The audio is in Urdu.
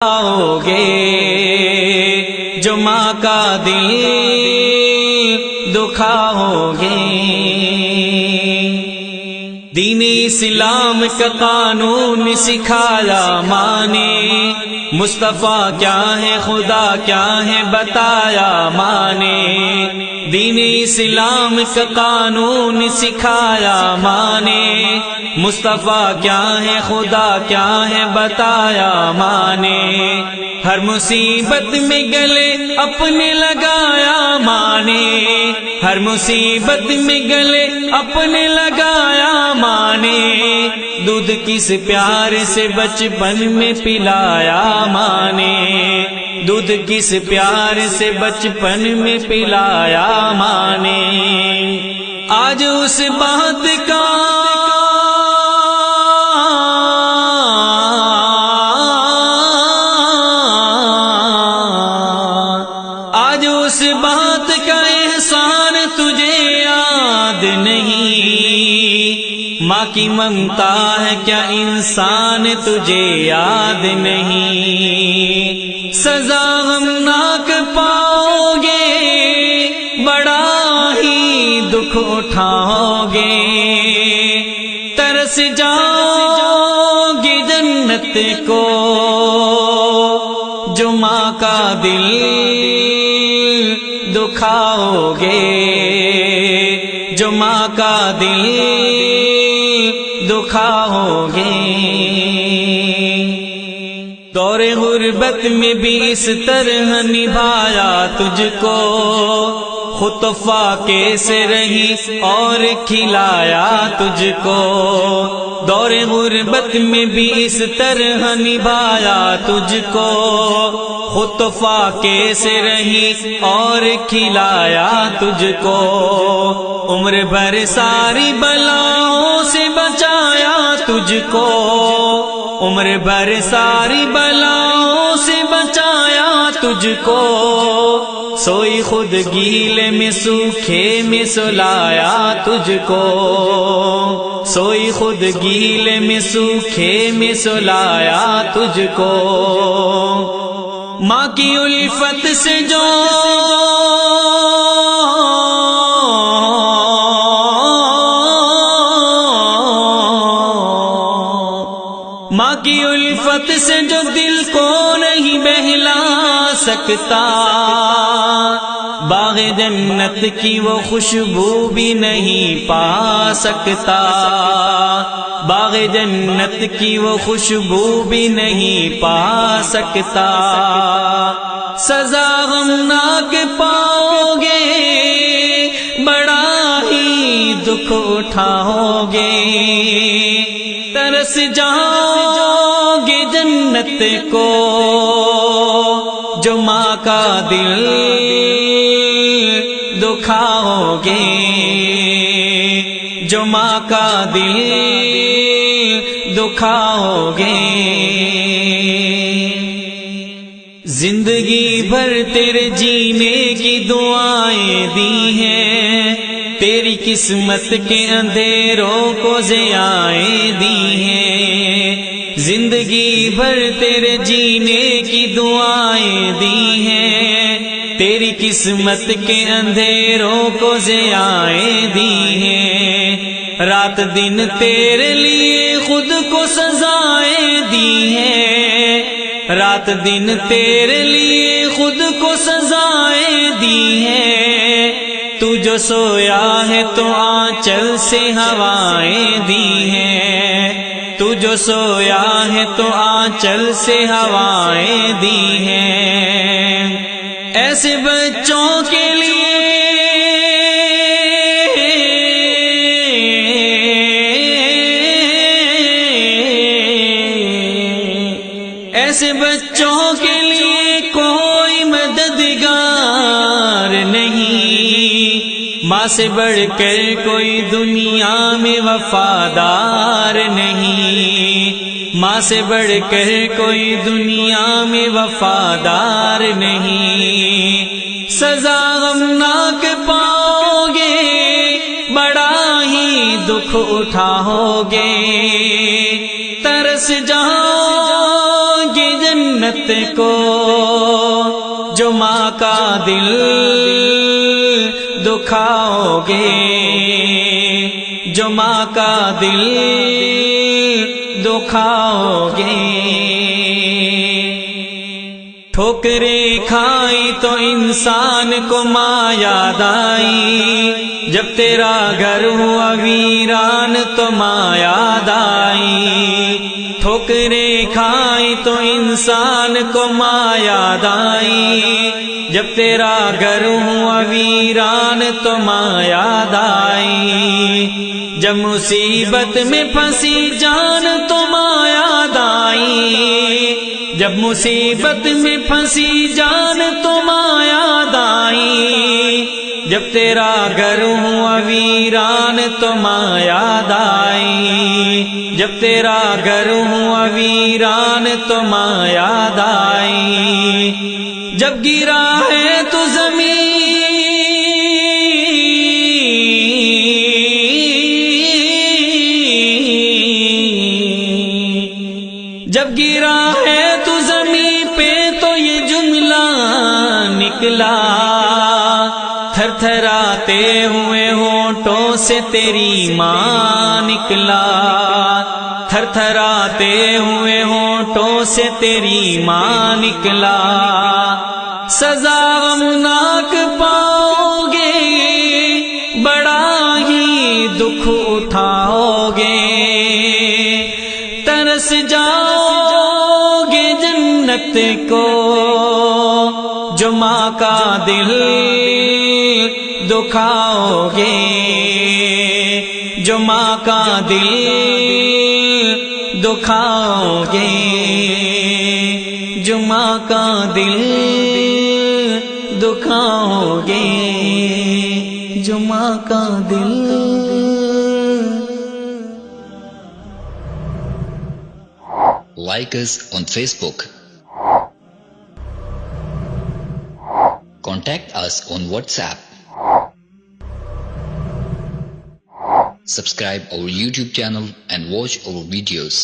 گے جو ماں کا دل دکھاؤ گے۔ دین اسلام کا قانون سکھایا ماں نے، مصطفیٰ کیا ہے خدا کیا ہے بتایا ماں نے۔ دین اسلام کا قانون سکھایا ماں نے، مصطفیٰ کیا ہے خدا کیا ہے بتایا ماں نے۔ ہر مصیبت میں گلے اپنے لگایا ماں نے، ہر مصیبت میں گلے اپنے لگایا ماں نے۔ دودھ کس پیار سے بچپن میں پلایا ماں نے، دودھ کس پیار سے بچپن میں پلایا ماں نے۔ آج اس بات کا آج اس بات کا احسان تجھے یاد نہیں، ماں کی ممتا ہے کیا انسان تجھے یاد نہیں۔ سزا غمناک پاؤ گے، بڑا ہی دکھ اٹھاؤ گے، ترس جاؤ گے جنت کو جو ماں کا دل دکھاؤ گے، جو ماں کا دل دکھاؤ گے۔ دور غربت میں بھی اس طرح نبھایا تجھ کو، خود تو فاقے سے رہی اور کھلایا تجھ کو۔ دور غربت میں بھی اس طرح نبھایا تجھ کو، خود تو فاقے سے رہی اور کھلایا تجھ کو۔ عمر بھر ساری بلاؤں سے بچایا تجھ کو، عمر بھر ساری بلاؤں سے بچایا تجھ کو۔ سوئی خود گیلے میں سوکھے میں سلایا تجھ کو، سوئی خود گیلے میں سوکھے میں سلایا تجھ کو۔ ماں کی الفت سے جو ماں کی الفت سے جو دل کو نہیں بہلا سکتا، باغ جنت کی وہ خوشبو بھی نہیں پا سکتا، باغ جنت کی وہ خوشبو بھی نہیں پا سکتا۔ سزا غمناک پاؤ گے، بڑا ہی دکھ اٹھاؤ گے، ترس جاؤ گے جنت کو جو ماں کا دل دکھاؤ گے، جو ماں کا دل دکھاؤ گے۔ زندگی بھر تیرے جینے کی دعائیں دی ہیں، تیری قسمت کے اندھیروں کو ضیائیں دی ہیں۔ زندگی بھر تیرے جینے کی دعائیں دی ہیں، تیری قسمت کے اندھیروں کو ضیائیں دی ہیں۔ رات دن تیرے لیے خود کو سزائیں دی ہیں، رات دن تیرے لیے خود کو سزائیں دی ہیں۔ تو جو سویا ہے تو آنچل سے ہوائیں دی ہیں، تو جو سویا ہے تو آنچل سے ہوائیں دی ہیں۔ ایسے بچوں کے لیے ایسے بچوں کے لیے کوئی مددگار نہیں، ماں سے بڑھ کر کوئی دنیا میں وفادار نہیں، ماں سے بڑھ کر کوئی دنیا میں وفادار نہیں۔ سزا غمناک پاؤ گے، بڑا ہی دکھ اٹھاؤ گے، ترس جاؤ گے جنت جنت کو جو ماں کا دل دکھاؤ گے، جو ماں کا دل دکھاؤ گے۔ ٹھوکریں کھائی تو انسان کو ماں یاد آئی، جب تیرا گھر ہوا ویران تو ماں یاد آئی۔ ٹھوکریں کھائی تو انسان کو ماں یاد آئی، جب تیرا گھر ہوا ویران تو ماں یاد آئی۔ جب مصیبت میں پھنسی جان تو ماں یاد آئی، جب مصیبت میں پھنسی جان تو ماں یاد آئی۔ جب تیرا گھر ہوا ویران تو ماں یاد آئی، جب تیرا گھر ہوا ویران تو ماں یاد آئی۔ جب گرا ہے تو زمین، جب گرا ہے تو زمین پہ تو یہ جملہ نکلا، تھر تھراتے ہوئے ہونٹوں سے تیری ماں نکلا، تھر تھراتے ہوئے ہونٹوں سے تیری ماں نکلا۔ سزا غمناک پاؤ گے، بڑا ہی دکھ اٹھاؤ گے، ترس جاؤ گے جنت کو جو ماں کا دل دکھاؤ گے، جو ماں کا دل دکھاؤ گے، جو ماں کا دل دکھاؤ گے، جو ماں کا دل۔ Like us on Facebook. Contact us on WhatsApp. Subscribe our YouTube channel and watch our videos.